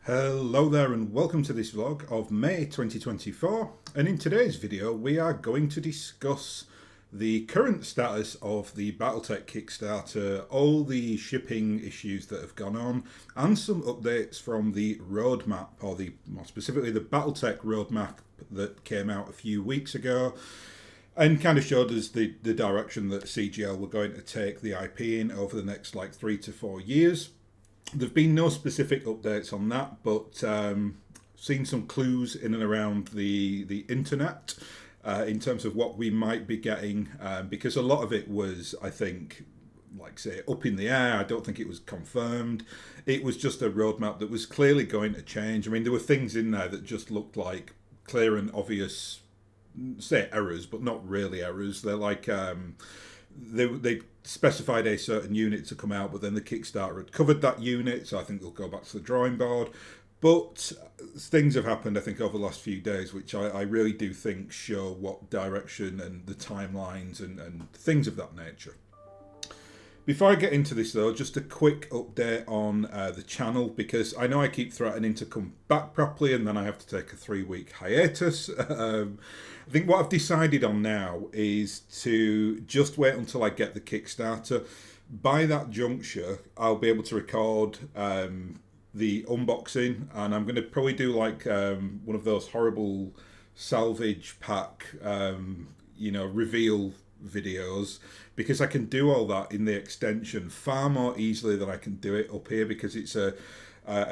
Hello there and welcome to this vlog of May 2024, and in today's video we are going to discuss the current status of the BattleTech Kickstarter, all the shipping issues that have gone on, and some updates from the roadmap, or more specifically the BattleTech roadmap that came out a few weeks ago and kind of showed us the direction that CGL were going to take the IP in over the next 3 to 4 years. There've been no specific updates on that, but seen some clues in and around the internet in terms of what we might be getting, because a lot of it was, I think, up in the air. I don't think it was confirmed. It was just a roadmap that was clearly going to change. I mean, there were things in there that just looked like clear and obvious, say errors, but not really errors. They're they specified a certain unit to come out, but then the Kickstarter had covered that unit, so I think they'll go back to the drawing board. But things have happened, I think, over the last few days, which I really do think show what direction and the timelines and things of that nature. Before I get into this, though, just a quick update on the channel, because I know I keep threatening to come back properly and then I have to take a 3-week hiatus. I think what I've decided on now is to just wait until I get the Kickstarter. By that juncture, I'll be able to record the unboxing, and I'm going to probably do one of those horrible salvage pack, reveal videos, because I can do all that in the extension far more easily than I can do it up here, because it's a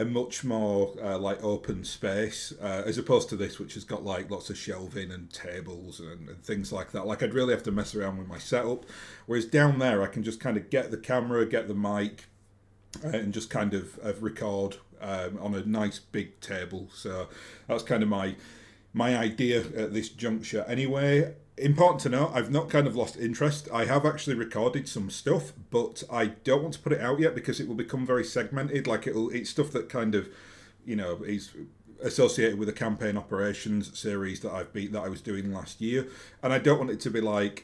much more open space, as opposed to this, which has got lots of shelving and tables and things like that. I'd really have to mess around with my setup, whereas down there I can just kind of get the camera, get the mic, and just kind of record on a nice big table. So that's kind of my idea at this juncture anyway. Important to note, I've not kind of lost interest. I have actually recorded some stuff, but I don't want to put it out yet because it will become very segmented. It's stuff that kind of, is associated with the campaign operations series that I was doing last year, and I don't want it to be lots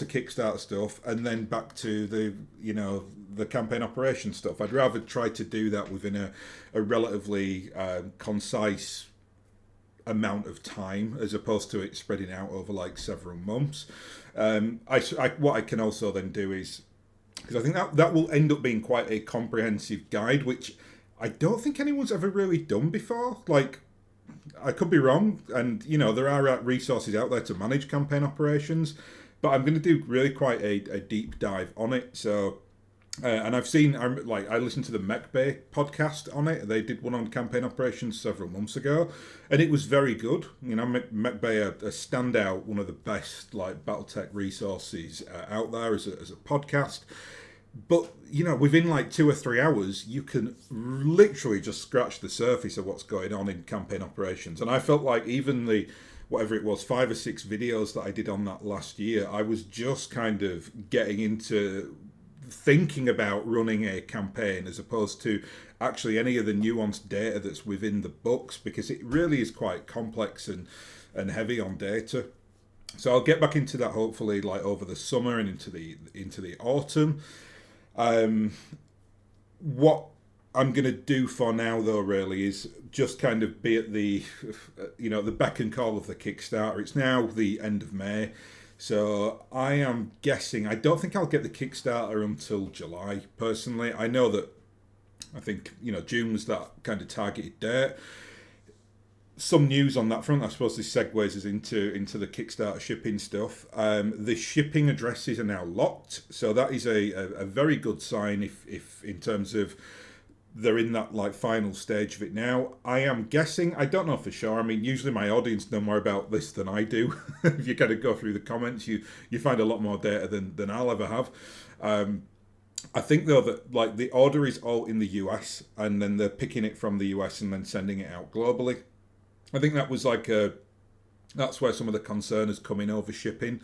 of Kickstarter stuff and then back to the campaign operations stuff. I'd rather try to do that within a relatively concise amount of time, as opposed to it spreading out over several months. What I can also then do is, because I think that will end up being quite a comprehensive guide, which I don't think anyone's ever really done before. I could be wrong, and there are resources out there to manage campaign operations, but I'm going to do really quite a deep dive on it. So and I've seen, I listened to the MechBay podcast on it. They did one on campaign operations several months ago, and it was very good. MechBay are a standout, one of the best BattleTech resources out there as a podcast. But within 2 or 3 hours, you can literally just scratch the surface of what's going on in campaign operations. And I felt like even the whatever it was, 5 or 6 videos that I did on that last year, I was just kind of getting into thinking about running a campaign as opposed to actually any of the nuanced data that's within the books, because it really is quite complex and heavy on data. So I'll get back into that hopefully over the summer and into the autumn. What I'm going to do for now, though, really is just kind of be at the beck and call of the Kickstarter. It's now the end of May. So I am guessing, I don't think I'll get the Kickstarter until July, personally. I know that, I think, June was that kind of targeted date. Some news on that front. I suppose this segues us into the Kickstarter shipping stuff. The shipping addresses are now locked, so that is a very good sign if in terms of they're in that final stage of it now. I am guessing, I don't know for sure. I mean, usually my audience know more about this than I do. If you kind of go through the comments, you find a lot more data than I'll ever have. I think though that the order is all in the US, and then they're picking it from the US and then sending it out globally. I think that was that's where some of the concern has come in over shipping.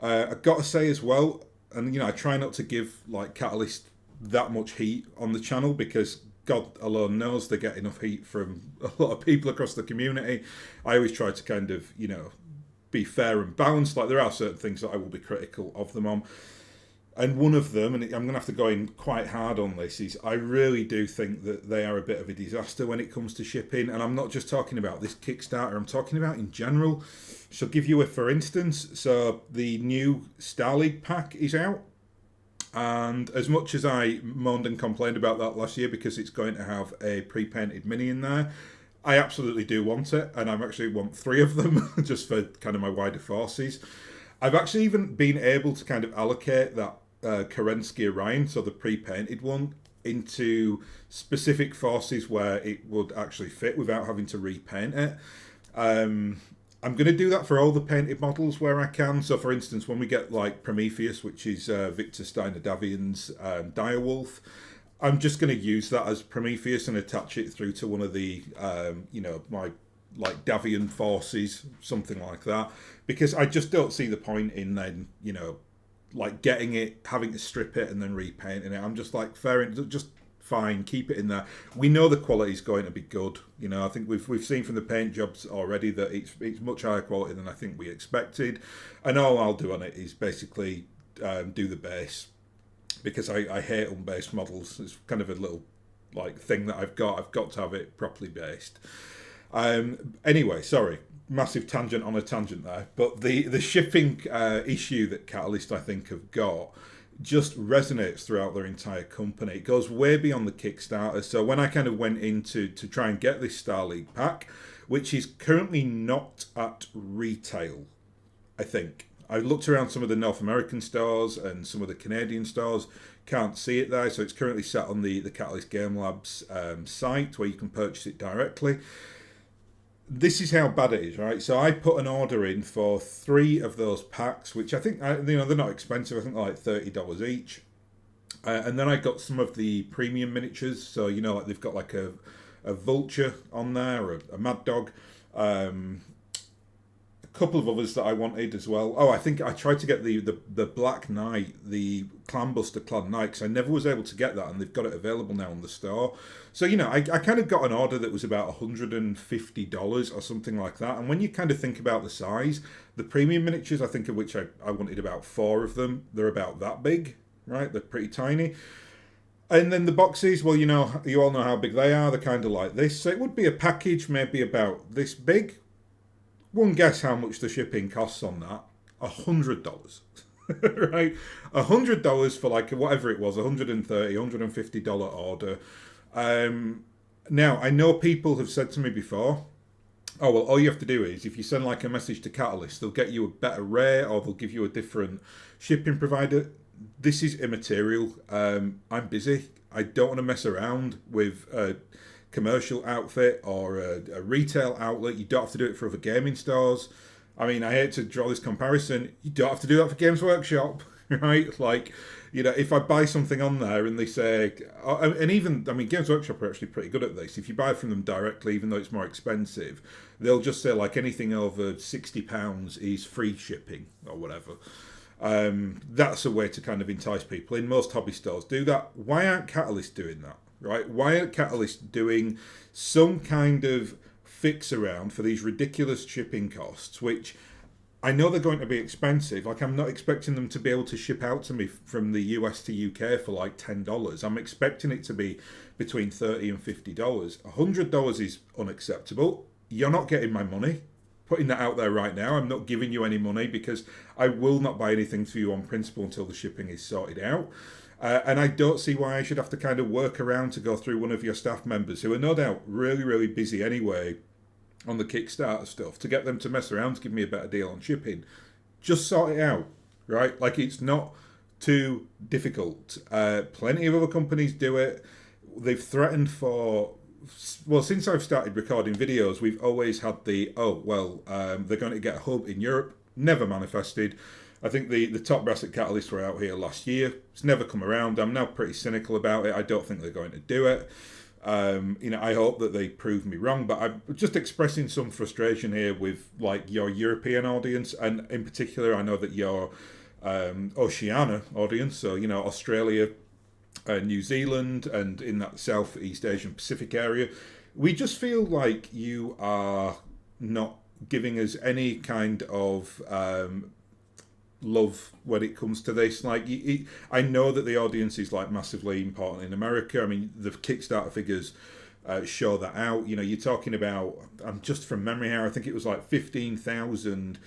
I've got to say as well, and I try not to give Catalyst that much heat on the channel, because God alone knows they get enough heat from a lot of people across the community. I always try to kind of be fair and balanced. There are certain things that I will be critical of them on. And one of them, and I'm going to have to go in quite hard on this, is I really do think that they are a bit of a disaster when it comes to shipping. And I'm not just talking about this Kickstarter, I'm talking about in general. So I'll give you a for instance. So the new Star League pack is out. And as much as I moaned and complained about that last year because it's going to have a pre-painted mini in there, I absolutely do want it. And I actually want 3 of them just for kind of my wider forces. I've actually even been able to kind of allocate that Kerensky Orion, so the pre-painted one, into specific forces where it would actually fit without having to repaint it. I'm going to do that for all the painted models where I can. So, for instance, when we get like Prometheus, which is Victor Steiner Davian's Direwolf, I'm just going to use that as Prometheus and attach it through to one of the, my like Davian forces, something like that, because I just don't see the point in then, like getting it, having to strip it and then repainting it. I'm just like, just fine, keep it in there. We know the quality is going to be good. I think we've seen from the paint jobs already that it's much higher quality than I think we expected. And all I'll do on it is basically do the base, because I hate unbased models. It's kind of a little like thing that I've got to have it properly based. Anyway, sorry, massive tangent on a tangent there. But the shipping issue that Catalyst, I think, have got just resonates throughout their entire company. It goes way beyond the Kickstarter. So when I kind of went in to try and get this Star League pack, which is currently not at retail, I think. I looked around some of the North American stores and some of the Canadian stores. Can't see it there. So it's currently sat on the Catalyst Game Labs site where you can purchase it directly. This is how bad it is, right? So I put an order in for 3 of those packs, which I think, they're not expensive. I think they're like $30 each. And then I got some of the premium miniatures. So, like they've got like a vulture on there, or a mad dog. A couple of others that I wanted as well. Oh, I think I tried to get the Black Knight, the Clanbuster Clan Knight, because I never was able to get that, and they've got it available now on the store. So, I kind of got an order that was about $150 or something like that. And when you kind of think about the size, the premium miniatures, I think of which I wanted about 4 of them, they're about that big, right? They're pretty tiny. And then the boxes, well, you all know how big they are. They're kind of like this. So it would be a package maybe about this big. One guess how much the shipping costs on that? $100. Right? $100 for like whatever it was, $130, $150 order. Now, I know people have said to me before, oh, well, all you have to do is, if you send like a message to Catalyst, they'll get you a better rate or they'll give you a different shipping provider. This is immaterial. I'm busy. I don't want to mess around with a commercial outfit or a retail outlet. You don't have to do it for other gaming stores. I mean, I hate to draw this comparison. You don't have to do that for Games Workshop, right? Like, if I buy something on there and they say, and even, I mean, Games Workshop are actually pretty good at this. If you buy from them directly, even though it's more expensive, they'll just say like anything over £60 is free shipping or whatever. That's a way to kind of entice people in. Most hobby stores do that. Why aren't Catalyst doing that? Right? Why aren't Catalyst doing some kind of fix around for these ridiculous shipping costs, which I know they're going to be expensive. Like, I'm not expecting them to be able to ship out to me from the US to UK for like $10. I'm expecting it to be between $30 and $50. $100 is unacceptable. You're not getting my money. Putting that out there right now. I'm not giving you any money because I will not buy anything for you on principle until the shipping is sorted out. And I don't see why I should have to kind of work around to go through one of your staff members who are no doubt really, really busy anyway on the Kickstarter stuff to get them to mess around to give me a better deal on shipping. Just sort it out, right? Like, it's not too difficult. Plenty of other companies do it. They've threatened for... Well, since I've started recording videos, we've always had they're going to get a hub in Europe. Never manifested. I think the top brass at Catalyst were out here last year. It's never come around. I'm now pretty cynical about it. I don't think they're going to do it. I hope that they prove me wrong, but I'm just expressing some frustration here with like your European audience, and in particular, I know that your Oceania audience, so Australia, New Zealand, and in that Southeast Asian Pacific area, we just feel like you are not giving us any kind of love when it comes to this. Like, I know that the audience is like massively important in America. I mean, the Kickstarter figures show that out. You know, you're talking about, I'm just from memory here, I think it was like 15,000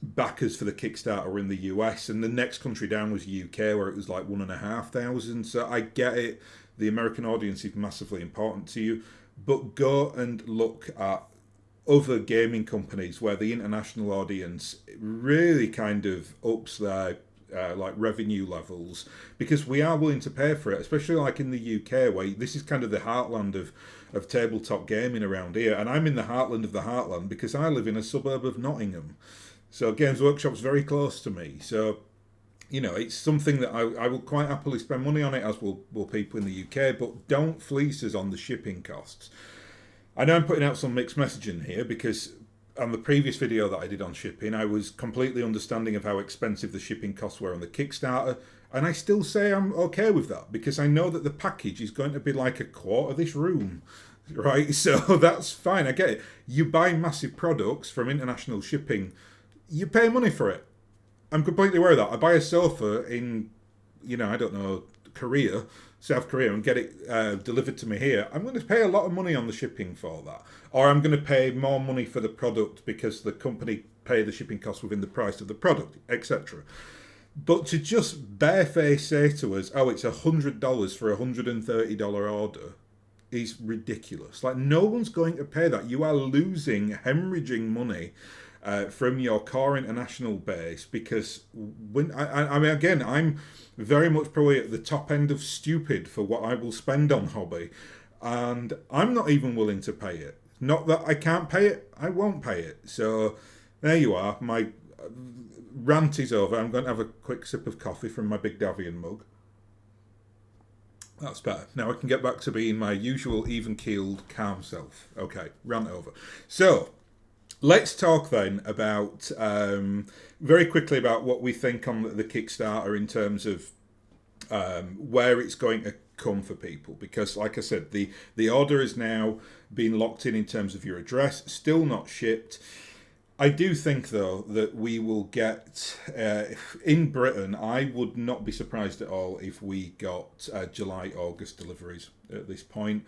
backers for the Kickstarter in the US, and the next country down was UK, where it was like 1,500. So I get it. The American audience is massively important to you, but go and look at other gaming companies where the international audience really kind of ups their like revenue levels, because we are willing to pay for it, especially like in the UK, where this is kind of the heartland of tabletop gaming around here. And I'm in the heartland of the heartland because I live in a suburb of Nottingham. So Games Workshop's very close to me. So, you know, it's something that I will quite happily spend money on it, as will people in the UK, but don't fleece us on the shipping costs. I know I'm putting out some mixed messaging here, because on the previous video that I did on shipping, I was completely understanding of how expensive the shipping costs were on the Kickstarter, and I still say I'm okay with that, because I know that the package is going to be like a quarter of this room, right? So that's fine, I get it. You buy massive products from international shipping, you pay money for it. I'm completely aware of that. I buy a sofa in, you know, I don't know, Korea, South Korea, and get it delivered to me here. I'm going to pay a lot of money on the shipping for that. Or I'm going to pay more money for the product because the company pay the shipping costs within the price of the product, etc. But to just barefaced say to us, oh, it's $100 for a $130 order, is ridiculous. Like, no one's going to pay that. You are losing, hemorrhaging money from your core international base, because when I mean, again, I'm very much probably at the top end of stupid for what I will spend on hobby, and I'm not even willing to pay it. Not that I can't pay it, I won't pay it. So there you are. My rant is over. I'm going to have a quick sip of coffee from my big Davian mug. That's better. Now I can get back to being my usual even-keeled, calm self. Okay, rant over. So let's talk then about, very quickly, about what we think on the Kickstarter in terms of where it's going to come for people. Because, like I said, the order has now been locked in terms of your address, still not shipped. I do think, though, that we will get, in Britain, I would not be surprised at all if we got July, August deliveries at this point.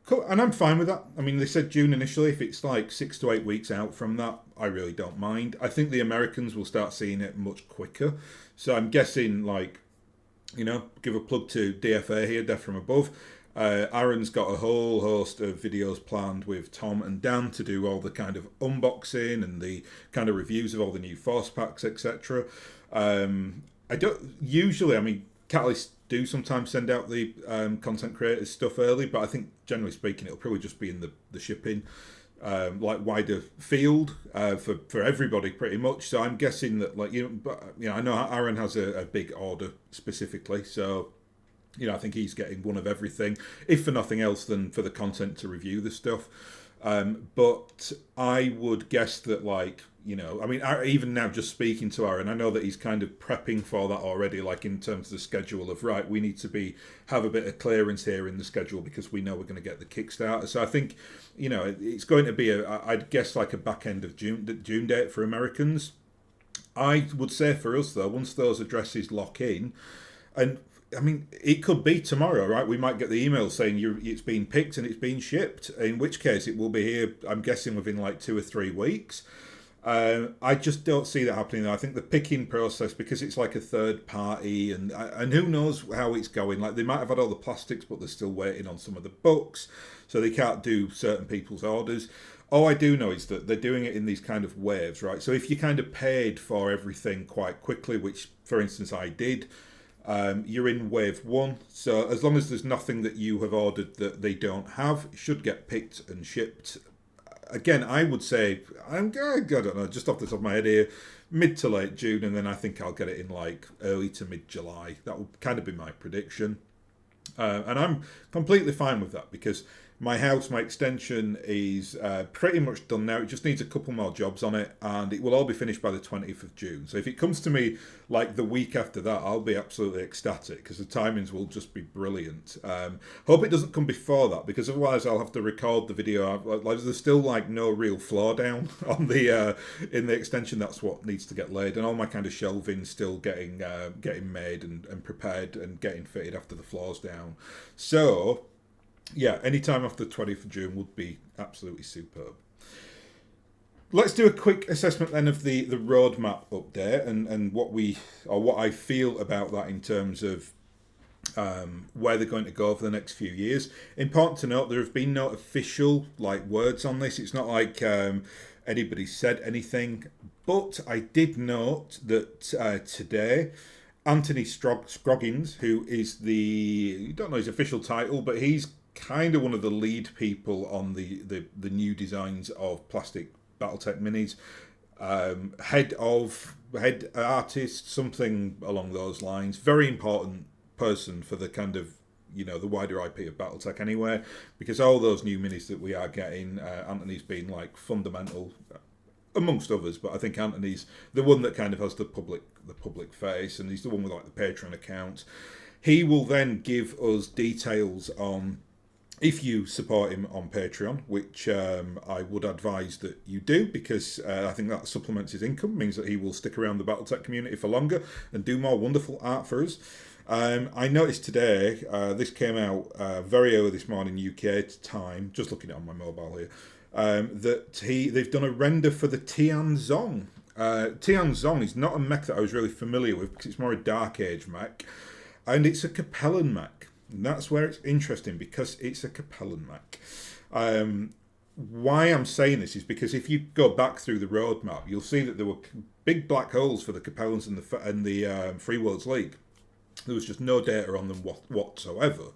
Cool. And I'm fine with that. I mean, they said June initially. If it's like 6 to 8 weeks out from that, I really don't mind. I think the Americans will start seeing it much quicker. So I'm guessing, like, you know, give a plug to DFA here, Death from Above. Aaron's got a whole host of videos planned with Tom and Dan to do all the kind of unboxing and the kind of reviews of all the new force packs, etc. I don't usually, I mean, Catalyst do sometimes send out the content creators stuff early, but I think generally speaking it'll probably just be in the shipping, like wider field for everybody pretty much. So I'm guessing that, like, I know Aaron has a big order specifically, so you know, I think he's getting one of everything, if for nothing else than for the content to review the stuff. But I would guess that, like, you know, I mean, even now just speaking to Aaron, I know that he's kind of prepping for that already, like in terms of the schedule of, right, we need to have a bit of clearance here in the schedule because we know we're going to get the Kickstarter. So I think, you know, it's going to be, I'd guess, like a back end of June date for Americans. I would say for us, though, once those addresses lock in, and I mean, it could be tomorrow, right? We might get the email saying it's been picked and it's been shipped, in which case it will be here, I'm guessing, within like 2 or 3 weeks. I just don't see that happening. I think the picking process, because it's like a third party, and who knows how it's going. Like, they might have had all the plastics, but they're still waiting on some of the books, so they can't do certain people's orders. All I do know is that they're doing it in these kind of waves, right? So if you kind of paid for everything quite quickly, which, for instance, I did, you're in wave 1. So as long as there's nothing that you have ordered that they don't have, it should get picked and shipped. Again, I would say, I don't know, just off the top of my head here, mid to late June, and then I think I'll get it in like early to mid-July. That would kind of be my prediction. And I'm completely fine with that, because My house, my extension is pretty much done now. It just needs a couple more jobs on it, and it will all be finished by the 20th of June. So if it comes to me like the week after that, I'll be absolutely ecstatic because the timings will just be brilliant. Hope it doesn't come before that, because otherwise I'll have to record the video. There's still like no real floor down on the in the extension. That's what needs to get laid, and all my kind of shelving still getting made and prepared and getting fitted after the floor's down. So yeah, any time after the 20th of June would be absolutely superb. Let's do a quick assessment then of the roadmap update and what I feel about that in terms of where they're going to go for the next few years. Important to note, there have been no official like words on this. It's not like anybody said anything, but I did note that today Anthony Scroggins, who is you don't know his official title, but he's kind of one of the lead people on the new designs of plastic BattleTech minis, head artist, something along those lines. Very important person for the kind of the wider IP of BattleTech anyway, because all those new minis that we are getting, Anthony's been like fundamental amongst others, but I think Anthony's the one that kind of has the public face, and he's the one with like the Patreon account. He will then give us details on, if you support him on Patreon, which I would advise that you do, because I think that supplements his income, means that he will stick around the BattleTech community for longer and do more wonderful art for us. I noticed today, this came out very early this morning UK time, just looking at it on my mobile here, that they've done a render for the Tianzong. Tianzong is not a mech that I was really familiar with, because it's more a Dark Age mech, and it's a Capellan mech. And that's where it's interesting, because it's a Capellan mech. Why I'm saying this is because if you go back through the roadmap, you'll see that there were big black holes for the Capellans and the Free Worlds League. There was just no data on them whatsoever.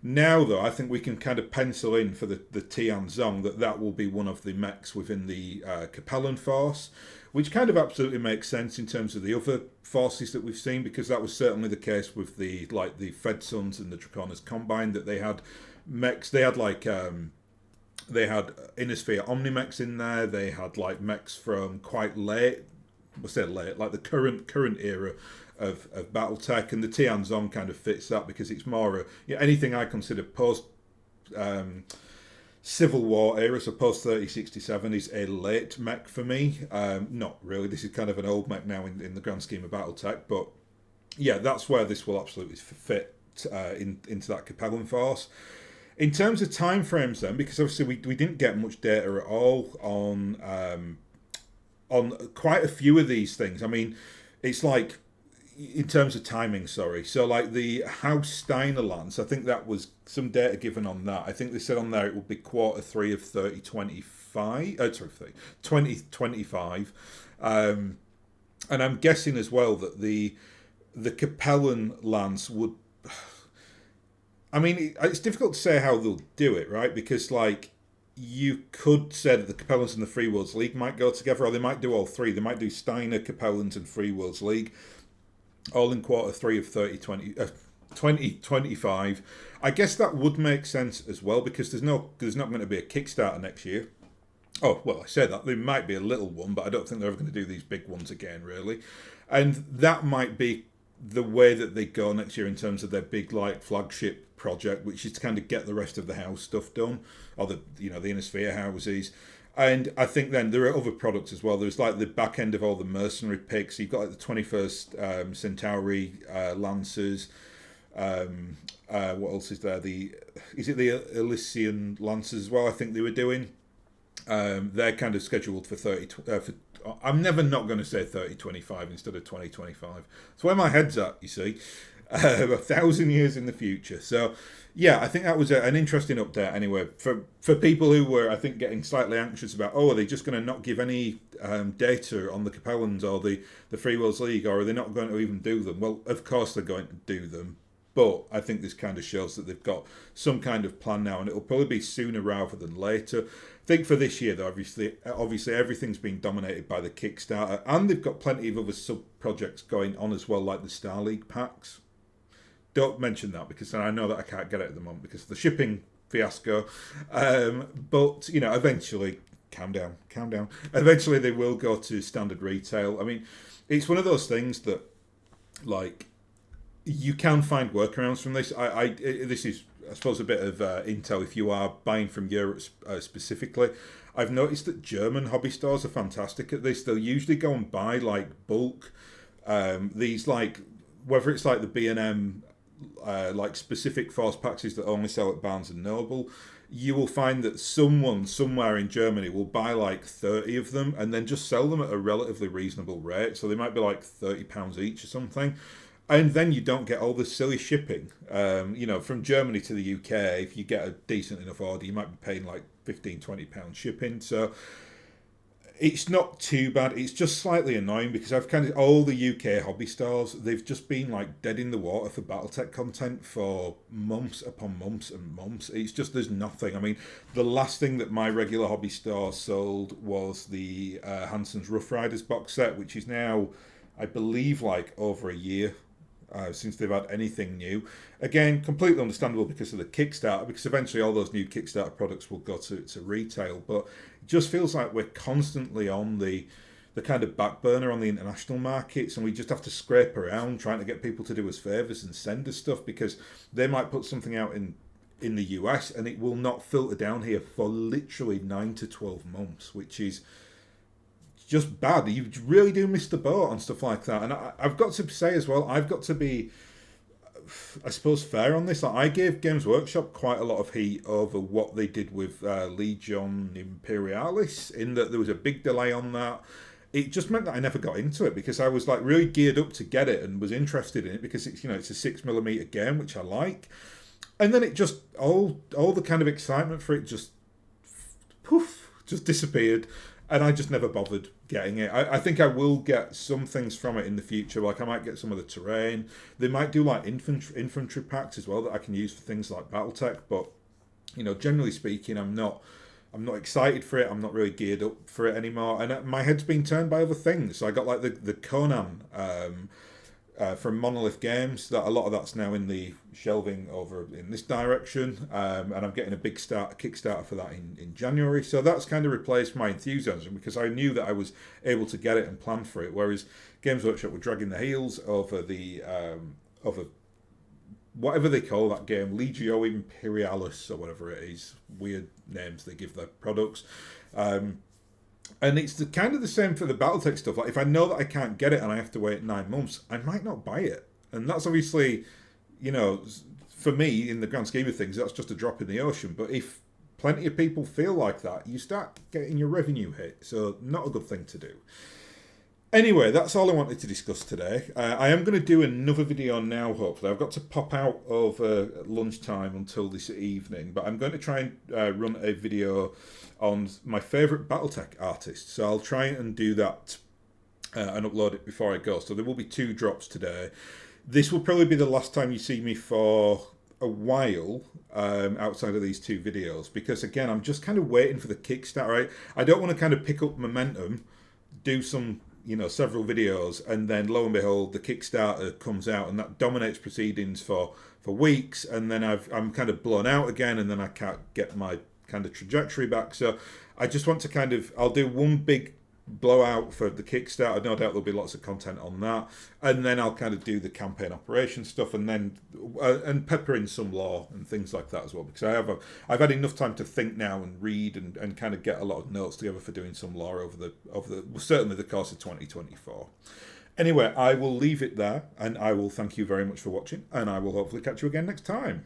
Now, though, I think we can kind of pencil in for the Tianzong that will be one of the mechs within the Capellan force, which kind of absolutely makes sense in terms of the other forces that we've seen, because that was certainly the case with the Fedsons and the Draconis Combine, that they had mechs. They had they had Innosphere Omnimex in there. They had like mechs from quite late, like the current era of BattleTech, and the Tianzong kind of fits that, because it's more anything I consider post Civil War era, so post 3067 is a late mech for me. Not really, this is kind of an old mech now in the grand scheme of BattleTech, but yeah, that's where this will absolutely fit into that Capellan force. In terms of timeframes then, because obviously we didn't get much data at all on quite a few of these things. I mean, it's like, in terms of timing, sorry. So like the House Steiner Lance, I think that was some data given on that. I think they said on there it would be Q3 of 2025. And I'm guessing as well that the Capellan Lance would... I mean, it's difficult to say how they'll do it, right? Because like, you could say that the Capellans and the Free Worlds League might go together, or they might do all three. They might do Steiner, Capellans and Free Worlds League, all in Q3 of 2025. I guess that would make sense as well, because there's not going to be a Kickstarter next year. Oh, well, I say that. There might be a little one, but I don't think they're ever going to do these big ones again, really. And that might be the way that they go next year in terms of their big like flagship project, which is to kind of get the rest of the house stuff done, or the Innosphere houses. And I think then there are other products as well. There's like the back end of all the mercenary picks. You've got like the 21st Centauri Lancers. What else is there? Is it the Elysian Lancers as well? I think they were doing. They're kind of scheduled for 30. I'm never not going to say 3025 instead of 2025. That's where my head's at, you see. 1,000 years in the future. So yeah, I think that was an interesting update anyway for people who were, I think, getting slightly anxious about, are they just going to not give any data on the Capellans or the Free Worlds League, or are they not going to even do them? Well, of course they're going to do them, but I think this kind of shows that they've got some kind of plan now, and it'll probably be sooner rather than later. I think for this year, though, obviously everything's been dominated by the Kickstarter, and they've got plenty of other sub-projects going on as well, like the Star League packs. Don't mention that, because I know that I can't get it at the moment because of the shipping fiasco. But, you know, eventually, calm down, calm down. Eventually they will go to standard retail. I mean, it's one of those things that, like, you can find workarounds from this. This is, I suppose, a bit of intel if you are buying from Europe specifically. I've noticed that German hobby stores are fantastic at this. They'll usually go and buy like bulk, these like, whether it's like the B&M like specific force packs that only sell at Barnes and Noble. You will find that someone somewhere in Germany will buy like 30 of them and then just sell them at a relatively reasonable rate. So they might be like £30 each or something. And then you don't get all the silly shipping. You know, from Germany to the UK, if you get a decent enough order, you might be paying like £15-20 shipping. So it's not too bad. It's just slightly annoying because I've kind of, all the UK hobby stores, they've just been like dead in the water for BattleTech content for months upon months and months. It's just, there's nothing. I mean, the last thing that my regular hobby store sold was the Hansen's Rough Riders box set, which is now, I believe, like over a year since they've had anything new. Again, completely understandable because of the Kickstarter, because eventually all those new Kickstarter products will go to retail. But it just feels like we're constantly on the kind of back burner on the international markets, and we just have to scrape around trying to get people to do us favours and send us stuff, because they might put something out in the US and it will not filter down here for literally 9 to 12 months, which is just bad. You really do miss the boat on stuff like that. And I've got to say as well, I've got to be, I suppose, fair on this. Like, I gave Games Workshop quite a lot of heat over what they did with Legion Imperialis, in that there was a big delay on that. It just meant that I never got into it because I was like really geared up to get it and was interested in it because it's, you know, it's a 6mm game, which I like. And then it just, all the kind of excitement for it just poof, just disappeared. And I just never bothered getting it. I think I will get some things from it in the future. Like I might get some of the terrain. They might do like infantry packs as well that I can use for things like BattleTech. But, you know, generally speaking, I'm not excited for it. I'm not really geared up for it anymore. And my head's been turned by other things. So I got like the Conan from Monolith Games. That a lot of that's now in the shelving over in this direction, and I'm getting a big Kickstarter for that in January. So that's kind of replaced my enthusiasm because I knew that I was able to get it and plan for it. Whereas Games Workshop were dragging their heels over the over whatever they call that game, Legio Imperialis or whatever it is. Weird names they give their products. And it's kind of the same for the BattleTech stuff. Like, if I know that I can't get it and I have to wait 9 months, I might not buy it. And that's obviously, you know, for me, in the grand scheme of things, that's just a drop in the ocean. But if plenty of people feel like that, you start getting your revenue hit. So not a good thing to do. Anyway, that's all I wanted to discuss today. I am going to do another video now, hopefully. I've got to pop out over lunchtime until this evening, but I'm going to try and run a video on my favourite BattleTech artists. So I'll try and do that and upload it before I go. So there will be 2 drops today. This will probably be the last time you see me for a while outside of these 2 videos, because again, I'm just kind of waiting for the Kickstarter. I don't want to kind of pick up momentum, do some, you know, several videos, and then lo and behold, the Kickstarter comes out and that dominates proceedings for weeks, and then I'm kind of blown out again, and then I can't get my kind of trajectory back. So I just want to kind of, I'll do one big blowout for the Kickstarter. No doubt there'll be lots of content on that, and then I'll kind of do the campaign operation stuff, and then and pepper in some lore and things like that as well, because I've had enough time to think now and read and kind of get a lot of notes together for doing some lore over the certainly the course of 2024. Anyway, I will leave it there, and I will thank you very much for watching, and I will hopefully catch you again next time.